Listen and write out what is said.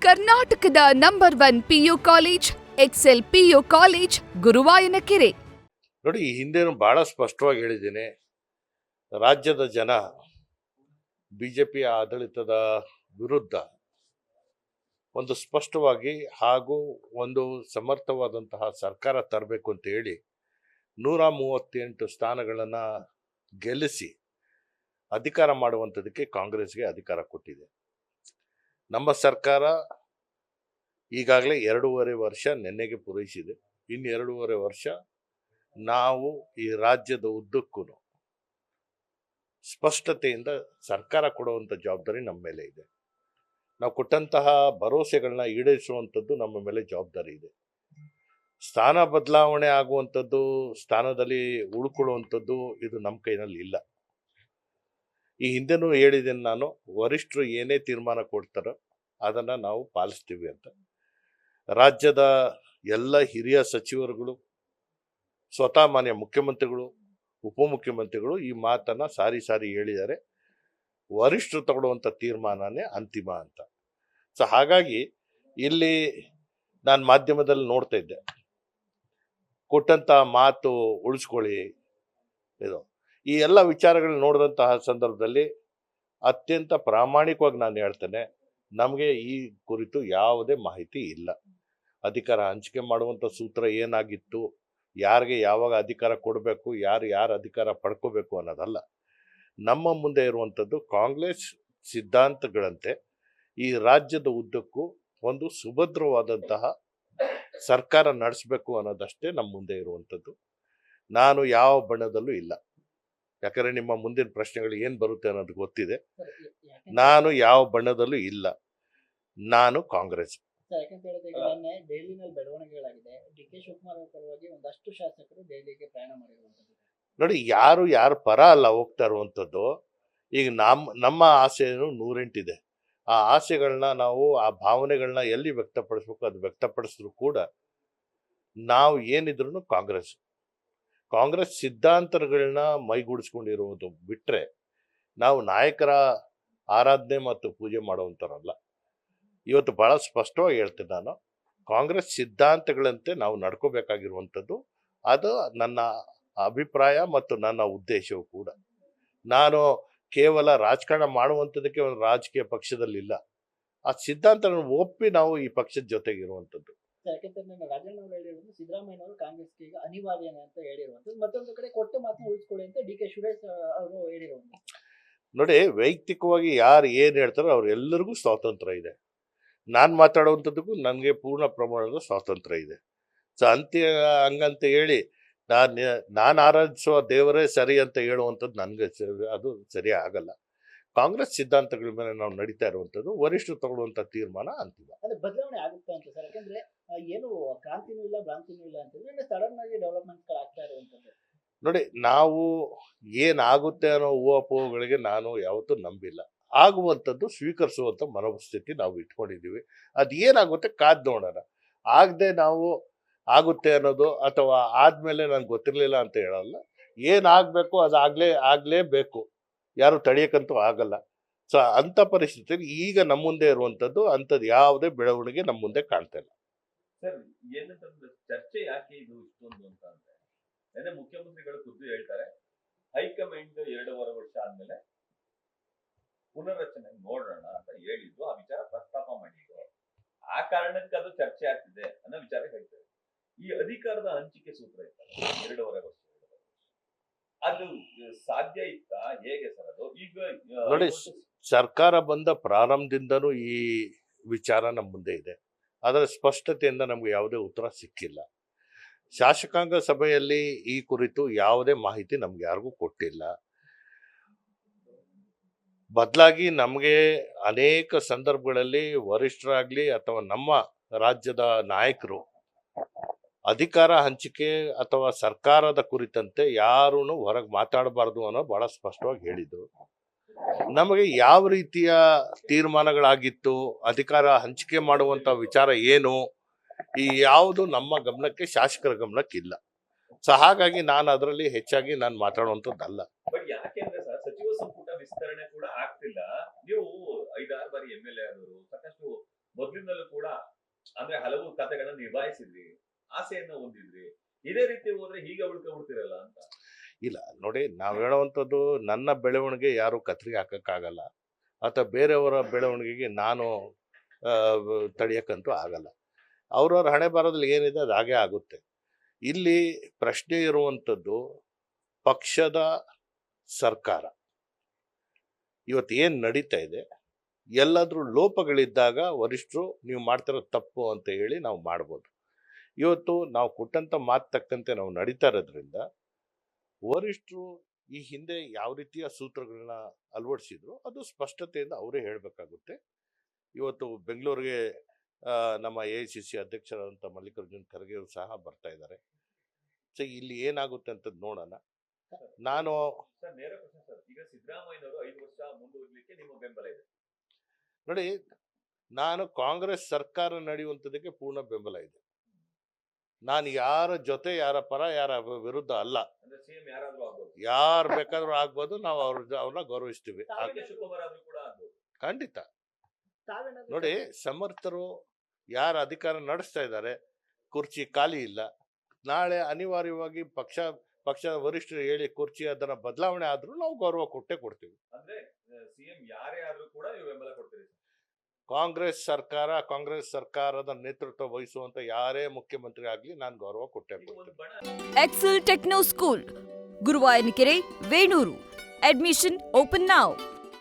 ಕರ್ನಾಟಕದ number 1 PU college Excel PU college Guruvayanakere. ನೋಡಿ, ಈ ಹಿಂದೆನೂ ಬಹಳ ಸ್ಪಷ್ಟವಾಗಿ ಹೇಳಿದ್ದೀನಿ, ರಾಜ್ಯದ ಜನ ಬಿಜೆಪಿ ಆಡಳಿತದ ವಿರುದ್ಧ ಒಂದು ಸ್ಪಷ್ಟವಾಗಿ ಹಾಗೂ ಒಂದು ಸಮರ್ಥವಾದಂತಹ ಸರ್ಕಾರ ತರಬೇಕು ಅಂತ ಹೇಳಿ 138 ಸ್ಥಾನಗಳನ್ನು ಗೆಲ್ಲಿಸಿ ಅಧಿಕಾರ ಮಾಡುವಂಥದ್ದಕ್ಕೆ ಕಾಂಗ್ರೆಸ್ಗೆ ಅಧಿಕಾರ ಕೊಟ್ಟಿದೆ. ನಮ್ಮ ಸರ್ಕಾರ ಈಗಾಗಲೇ 2.5 ವರ್ಷ ನೆನ್ನೆಗೆ ಪೂರೈಸಿದೆ. ಇನ್ನು 2.5 ವರ್ಷ ನಾವು ಈ ರಾಜ್ಯದ ಉದ್ದಕ್ಕೂ ಸ್ಪಷ್ಟತೆಯಿಂದ ಸರ್ಕಾರ ಕೊಡುವಂಥ ಜವಾಬ್ದಾರಿ ನಮ್ಮ ಮೇಲೆ ಇದೆ. ನಾವು ಕೊಟ್ಟಂತಹ ಭರವಸೆಗಳನ್ನ ಈಡೇರಿಸುವಂಥದ್ದು ನಮ್ಮ ಮೇಲೆ ಜವಾಬ್ದಾರಿ ಇದೆ. ಸ್ಥಾನ ಬದಲಾವಣೆ ಆಗುವಂಥದ್ದು, ಸ್ಥಾನದಲ್ಲಿ ಉಳ್ಕೊಳ್ಳುವಂಥದ್ದು ಇದು ನಮ್ಮ ಕೈನಲ್ಲಿ ಇಲ್ಲ. ಈ ಹಿಂದೆನೂ ಹೇಳಿದ್ದೇನೆ ನಾನು, ವರಿಷ್ಠರು ಏನೇ ತೀರ್ಮಾನ ಕೊಡ್ತಾರೋ ಅದನ್ನು ನಾವು ಪಾಲಿಸ್ತೀವಿ ಅಂತ. ರಾಜ್ಯದ ಎಲ್ಲ ಹಿರಿಯ ಸಚಿವರುಗಳು, ಸ್ವತಃ ಮಾನ್ಯ ಮುಖ್ಯಮಂತ್ರಿಗಳು, ಉಪಮುಖ್ಯಮಂತ್ರಿಗಳು ಈ ಮಾತನ್ನು ಸಾರಿ ಸಾರಿ ಹೇಳಿದ್ದಾರೆ. ವರಿಷ್ಠರು ತಗೊಳ್ಳುವಂಥ ತೀರ್ಮಾನನೇ ಅಂತಿಮ ಅಂತ. ಸೊ ಹಾಗಾಗಿ ಇಲ್ಲಿ ನಾನು ಮಾಧ್ಯಮದಲ್ಲಿ ನೋಡ್ತಾ ಇದ್ದೆ, ಕೊಟ್ಟಂಥ ಮಾತು ಉಳಿಸ್ಕೊಳ್ಳಿ ಇದು, ಈ ಎಲ್ಲ ವಿಚಾರಗಳನ್ನ ನೋಡಿದಂತಹ ಸಂದರ್ಭದಲ್ಲಿ ಅತ್ಯಂತ ಪ್ರಾಮಾಣಿಕವಾಗಿ ನಾನು ಹೇಳ್ತೇನೆ, ನಮಗೆ ಈ ಕುರಿತು ಯಾವುದೇ ಮಾಹಿತಿ ಇಲ್ಲ. ಅಧಿಕಾರ ಹಂಚಿಕೆ ಮಾಡುವಂಥ ಸೂತ್ರ ಏನಾಗಿತ್ತು, ಯಾರಿಗೆ ಯಾವಾಗ ಅಧಿಕಾರ ಕೊಡಬೇಕು, ಯಾರು ಅಧಿಕಾರ ಪಡ್ಕೋಬೇಕು ಅನ್ನೋದಲ್ಲ. ನಮ್ಮ ಮುಂದೆ ಇರುವಂಥದ್ದು ಕಾಂಗ್ರೆಸ್ ಸಿದ್ಧಾಂತಗಳಂತೆ ಈ ರಾಜ್ಯದ ಉದ್ದಕ್ಕೂ ಒಂದು ಸುಭದ್ರವಾದಂತಹ ಸರ್ಕಾರ ನಡೆಸಬೇಕು ಅನ್ನೋದಷ್ಟೇ ನಮ್ಮ ಮುಂದೆ ಇರುವಂಥದ್ದು. ನಾನು ಯಾವ ಬಣ್ಣದಲ್ಲೂ ಇಲ್ಲ. ಯಾಕಂದರೆ ನಿಮ್ಮ ಮುಂದಿನ ಪ್ರಶ್ನೆಗಳು ಏನು ಬರುತ್ತೆ ಅನ್ನೋದು ಗೊತ್ತಿದೆ. ನಾನು ಯಾವ ಬಣ್ಣದಲ್ಲೂ ಇಲ್ಲ, ನಾನು ಕಾಂಗ್ರೆಸ್. ನೋಡಿ, ಯಾರು ಪರ ಅಲ್ಲ ಹೋಗ್ತಾ ಇರುವಂಥದ್ದು. ಈಗ ನಮ್ಮ ಆಸೆನೂ 108 ಇದೆ. ಆ ಆಸೆಗಳನ್ನ ನಾವು, ಆ ಭಾವನೆಗಳನ್ನ ಎಲ್ಲಿ ವ್ಯಕ್ತಪಡಿಸ್ಬೇಕು ಅದು ವ್ಯಕ್ತಪಡಿಸಿದ್ರು ಕೂಡ ನಾವು ಏನಿದ್ರು ಕಾಂಗ್ರೆಸ್ ಸಿದ್ಧಾಂತಗಳನ್ನ ಮೈಗೂಡಿಸ್ಕೊಂಡಿರುವುದು ಬಿಟ್ಟರೆ ನಾವು ನಾಯಕರ ಆರಾಧನೆ ಮತ್ತು ಪೂಜೆ ಮಾಡುವಂಥರಲ್ಲ. ಇವತ್ತು ಭಾಳ ಸ್ಪಷ್ಟವಾಗಿ ಹೇಳ್ತೇನೆ ನಾನು, ಕಾಂಗ್ರೆಸ್ ಸಿದ್ಧಾಂತಗಳಂತೆ ನಾವು ನಡ್ಕೋಬೇಕಾಗಿರುವಂಥದ್ದು. ಅದು ನನ್ನ ಅಭಿಪ್ರಾಯ ಮತ್ತು ನನ್ನ ಉದ್ದೇಶವೂ ಕೂಡ. ನಾನು ಕೇವಲ ರಾಜಕಾರಣ ಮಾಡುವಂಥದ್ದಕ್ಕೆ ಒಂದು ರಾಜಕೀಯ ಪಕ್ಷದಲ್ಲಿಲ್ಲ. ಆ ಸಿದ್ಧಾಂತಗಳನ್ನು ಒಪ್ಪಿ ನಾವು ಈ ಪಕ್ಷದ ಜೊತೆಗಿರುವಂಥದ್ದು. ಯಾಕೆಂತಂದ್ರೆ ರಾಜಣ್ಣವರು ಹೇಳಿರೋದು ಸಿದ್ದರಾಮಯ್ಯನವರು ಕಾಂಗ್ರೆಸ್ಗೆ ಈಗ ಅನಿವಾರ್ಯ ಅಂತ ಹೇಳಿರುವಂಥದ್ದು. ಮತ್ತೊಂದು ಕಡೆ ಕೊಟ್ಟ ಮಾತನ್ನ ಉಳಿಸ್ಕೊಳ್ಳಿ ಅಂತ DK ಸುರೇಶ್ ಅವರು ಹೇಳಿರುವಂಥದ್ದು. ನೋಡಿ, ವೈಯಕ್ತಿಕವಾಗಿ ಯಾರು ಏನು ಹೇಳ್ತಾರೋ ಅವ್ರೆಲ್ಲರಿಗೂ ಸ್ವಾತಂತ್ರ್ಯ ಇದೆ. ನಾನು ಮಾತಾಡುವಂಥದ್ದಕ್ಕೂ ನನಗೆ ಪೂರ್ಣ ಪ್ರಮಾಣದ ಸ್ವಾತಂತ್ರ್ಯ ಇದೆ. ಸೊ ಹಂಗಂತ ಹೇಳಿ ನಾನು ಆರಾಧಿಸುವ ದೇವರೇ ಸರಿ ಅಂತ ಹೇಳುವಂಥದ್ದು ನನಗೆ ಅದು ಸರಿ ಆಗಲ್ಲ. ಕಾಂಗ್ರೆಸ್ ಸಿದ್ಧಾಂತಗಳ ಮೇಲೆ ನಾವು ನಡೀತಾ ಇರುವಂಥದ್ದು. ವರಿಷ್ಠರು ತಗೊಳ್ಳುವಂಥ ತೀರ್ಮಾನ ಅಂತಿಮ. ಅದು ಬದಲಾವಣೆ ಆಗುತ್ತೆ ಅಂತ ಸರ್, ಯಾಕಂದ್ರೆ ಏನು ಕ್ರಾಂತಿನೂ ಇಲ್ಲ ಭ್ರಾಂತಿನೂ ಇಲ್ಲ ಅಂತಂದ್ರೆ ಸಡನ್ ಆಗಿ ಡೆವಲಪ್ಮೆಂಟ್ಗಳು ಆಗ್ತಾ ಇರುವಂಥದ್ದು. ನೋಡಿ, ನಾವು ಏನಾಗುತ್ತೆ ಅನ್ನೋ ಊಹಾಪೋಹಗಳಿಗೆ ನಾನು ಯಾವತ್ತೂ ನಂಬಿಲ್ಲ. ಆಗುವಂಥದ್ದು ಸ್ವೀಕರಿಸುವಂಥ ಮನೋಸ್ಥಿತಿ ನಾವು ಇಟ್ಕೊಂಡಿದ್ದೀವಿ. ಅದು ಏನಾಗುತ್ತೆ ಕಾದ್ ನೋಡೋಣ. ಆಗದೆ ನಾವು ಆಗುತ್ತೆ ಅನ್ನೋದು ಅಥವಾ ಆದಮೇಲೆ ನನಗೆ ಗೊತ್ತಿರಲಿಲ್ಲ ಅಂತ ಹೇಳಲ್ಲ. ಏನಾಗಬೇಕು ಅದು ಆಗಲೇಬೇಕು, ಯಾರು ತಡೆಯೋಕ್ಕಂತೂ ಆಗಲ್ಲ. ಸೊ ಅಂಥ ಪರಿಸ್ಥಿತಿಯಲ್ಲಿ ಈಗ ನಮ್ಮ ಮುಂದೆ ಇರುವಂಥದ್ದು ಅಂಥದ್ದು ಯಾವುದೇ ಬೆಳವಣಿಗೆ ನಮ್ಮ ಮುಂದೆ ಕಾಣ್ತಾ ಇಲ್ಲ. ಸರ್, ಏನಂತಂದ್ರೆ ಚರ್ಚೆ ಯಾಕೆ ಇದು ಇಷ್ಟೊಂದು ಅಂತ ಅಂದ್ರೆ ಮುಖ್ಯಮಂತ್ರಿಗಳು ಖುದ್ದು ಹೇಳ್ತಾರೆ, ಹೈಕಮಾಂಡ್ 2.5 ವರ್ಷ ಆದ್ಮೇಲೆ ಪುನರ್ರಚನೆ ನೋಡೋಣ ಅಂತ ಹೇಳಿದ್ದು, ಆ ವಿಚಾರ ಪ್ರಸ್ತಾಪ ಮಾಡಿದ್ರು. ಆ ಕಾರಣಕ್ಕೆ ಅದು ಚರ್ಚೆ ಆಗ್ತಿದೆ ಅನ್ನೋ ವಿಚಾರ ಹೇಳ್ತಾರೆ. ಈ ಅಧಿಕಾರದ ಹಂಚಿಕೆ ಸೂತ್ರ ಇತ್ತಲ್ಲ 2.5 ವರ್ಷ, ಅದು ಸಾಧ್ಯ ಇತ್ತಾ, ಹೇಗೆ ಸರ್ ಅದು? ಈಗ ನೋಡಿ, ಸರ್ಕಾರ ಬಂದ ಪ್ರಾರಂಭದಿಂದನೂ ಈ ವಿಚಾರ ನಮ್ಮ ಮುಂದೆ ಇದೆ. ಅದರ ಸ್ಪಷ್ಟತೆಯಿಂದ ನಮ್ಗೆ ಯಾವುದೇ ಉತ್ತರ ಸಿಕ್ಕಿಲ್ಲ. ಶಾಸಕಾಂಗ ಸಭೆಯಲ್ಲಿ ಈ ಕುರಿತು ಯಾವುದೇ ಮಾಹಿತಿ ನಮ್ಗೆ ಯಾರಿಗೂ ಕೊಟ್ಟಿಲ್ಲ. ಬದಲಾಗಿ ನಮಗೆ ಅನೇಕ ಸಂದರ್ಭಗಳಲ್ಲಿ ವರಿಷ್ಠರಾಗ್ಲಿ ಅಥವಾ ನಮ್ಮ ರಾಜ್ಯದ ನಾಯಕರು ಅಧಿಕಾರ ಹಂಚಿಕೆ ಅಥವಾ ಸರ್ಕಾರದ ಕುರಿತಂತೆ ಯಾರೂ ಹೊರಗೆ ಮಾತಾಡಬಾರ್ದು ಅನ್ನೋ ಬಹಳ ಸ್ಪಷ್ಟವಾಗಿ ಹೇಳಿದ್ರು. ನಮಗೆ ಯಾವ ರೀತಿಯ ತೀರ್ಮಾನಗಳಾಗಿತ್ತು, ಅಧಿಕಾರ ಹಂಚಿಕೆ ಮಾಡುವಂಥ ವಿಚಾರ ಏನು, ಈ ಯಾವುದು ನಮ್ಮ ಗಮನಕ್ಕೆ, ಶಾಸಕರ ಗಮನಕ್ಕಿಲ್ಲ. ಸೊ ಹಾಗಾಗಿ ನಾನು ಅದರಲ್ಲಿ ಹೆಚ್ಚಾಗಿ ನಾನು ಮಾತಾಡುವಂಥದ್ದಲ್ಲ. ಬಟ್ ಯಾಕೆಂದ್ರೆ ಸರ್, ಸಚಿವ ಸಂಪುಟ ವಿಸ್ತರಣೆ ಕೂಡ ಆಗ್ತಿಲ್ಲ. ನೀವು 5-6 ಬಾರಿ MLA ಆದವರು, ಸಾಕಷ್ಟು ಮೊದಲಿನಲ್ಲೂ ಕೂಡ ಅಂದ್ರೆ ಹಲವು ಕಥೆಗಳನ್ನ ನಿಭಾಯಿಸಿದ್ರಿ, ಆಸೆಯನ್ನ ಹೊಂದಿದ್ರಿ. ಇದೇ ರೀತಿ ಹೋದ್ರೆ ಹೀಗೆ ಉಳ್ಕೊಬಿಡ್ತಿರಲ್ಲ ಅಂತ. ಇಲ್ಲ ನೋಡಿ, ನಾವು ಹೇಳುವಂಥದ್ದು ನನ್ನ ಬೆಳವಣಿಗೆ ಯಾರು ಕತ್ರಿಗೆ ಹಾಕಕ್ಕಾಗಲ್ಲ, ಅಥವಾ ಬೇರೆಯವರ ಬೆಳವಣಿಗೆಗೆ ನಾನು ತಡೆಯಕ್ಕಂತೂ ಆಗಲ್ಲ. ಅವ್ರವ್ರ ಹಣೆ ಬರೋದ್ರಲ್ಲಿ ಏನಿದೆ ಅದು ಹಾಗೆ ಆಗುತ್ತೆ. ಇಲ್ಲಿ ಪ್ರಶ್ನೆ ಇರುವಂಥದ್ದು ಪಕ್ಷದ ಸರ್ಕಾರ ಇವತ್ತು ಏನು ನಡೀತಾ ಇದೆ, ಎಲ್ಲಾದ್ರೂ ಲೋಪಗಳಿದ್ದಾಗ ವರಿಷ್ಠರು ನೀವು ಮಾಡ್ತಿರೋದು ತಪ್ಪು ಅಂತ ಹೇಳಿ ನಾವು ಮಾಡ್ಬೋದು. ಇವತ್ತು ನಾವು ಕೊಟ್ಟಂತ ಮಾತು ತಕ್ಕಂತೆ ನಾವು ನಡೀತಾ ಇರೋದ್ರಿಂದ ವರಿಷ್ಠರು ಈ ಹಿಂದೆ ಯಾವ ರೀತಿಯ ಸೂತ್ರಗಳನ್ನ ಅಳವಡಿಸಿದ್ರು ಅದು ಸ್ಪಷ್ಟತೆಯಿಂದ ಅವರೇ ಹೇಳಬೇಕಾಗುತ್ತೆ. ಇವತ್ತು ಬೆಂಗಳೂರಿಗೆ ನಮ್ಮ AICC ಅಧ್ಯಕ್ಷರಾದಂಥ ಮಲ್ಲಿಕಾರ್ಜುನ್ ಖರ್ಗೆ ಅವರು ಸಹ ಬರ್ತಾ ಇದ್ದಾರೆ. ಸೊ ಇಲ್ಲಿ ಏನಾಗುತ್ತೆ ಅಂತ ನೋಡೋಣ. ನಾನು ಸರ್, ನೇರ ಪ್ರಶ್ನೆ ಸರ್. ಈಗ ಸಿದ್ದರಾಮಯ್ಯನವರು 5 ವರ್ಷ ಮುಂದೂಡ್ಲಿಕ್ಕೆ ನಿಮ್ಮ ಬೆಂಬಲ ಇದೆ? ನೋಡಿ, ನಾನು ಕಾಂಗ್ರೆಸ್ ಸರ್ಕಾರ ನಡೆಯುವಂಥದಕ್ಕೆ ಪೂರ್ಣ ಬೆಂಬಲ ಇದೆ. ನಾನು ಯಾರ ಜೊತೆ, ಯಾರ ಪರ, ಯಾರ ವಿರುದ್ಧ ಅಲ್ಲ. ಅಂದ್ರೆ ಸಿಎಂ ಯಾರಾದ್ರೂ ಆಗ್ಬೋದು, ಯಾರು ಬೇಕಾದ್ರೂ ಆಗ್ಬೋದು, ನಾವು ಅವ್ರನ್ನ ಗೌರವಿಸ್ತೀವಿ. DK ಶಿವಕುಮಾರ್ ಆದ್ರೂ ಕೂಡ ಆಗ್ಬೋದು. ಖಂಡಿತ. ತಾವೇನಾದ್ರೂ ನೋಡಿ, ಸಮರ್ಥರು ಯಾರ ಅಧಿಕಾರ ನಡೆಸ್ತಾ ಇದ್ದಾರೆ, ಕುರ್ಚಿ ಖಾಲಿ ಇಲ್ಲ, ನಾಳೆ ಅನಿವಾರ್ಯವಾಗಿ ಪಕ್ಷ ವರಿಷ್ಠರು ಹೇಳಿ ಕುರ್ಚಿ ಅದನ್ನ ಬದಲಾವಣೆ ಆದ್ರೂ ನಾವು ಗೌರವ ಕೊಟ್ಟೇ ಕೊಡ್ತೀವಿ. ಅಂದ್ರೆ ಸಿಎಂ ಯಾರೇ ಆದ್ರೂ ಕೂಡ ನೀವು ಬೆಂಬಲ ಕೊಡ್ತೀರಿ? ಕಾಂಗ್ರೆಸ್ ಸರ್ಕಾರದ ನೇತೃತ್ವ ವಹಿಸುವಂತ ಯಾರೇ ಮುಖ್ಯಮಂತ್ರಿ ಆಗ್ಲಿ ನಾನು ಗೌರವ ಕೊಟ್ಟೇ ಕೊಡ್ತೀನಿ. Excel techno school, Guruvayanakere, Venur. Admission open now.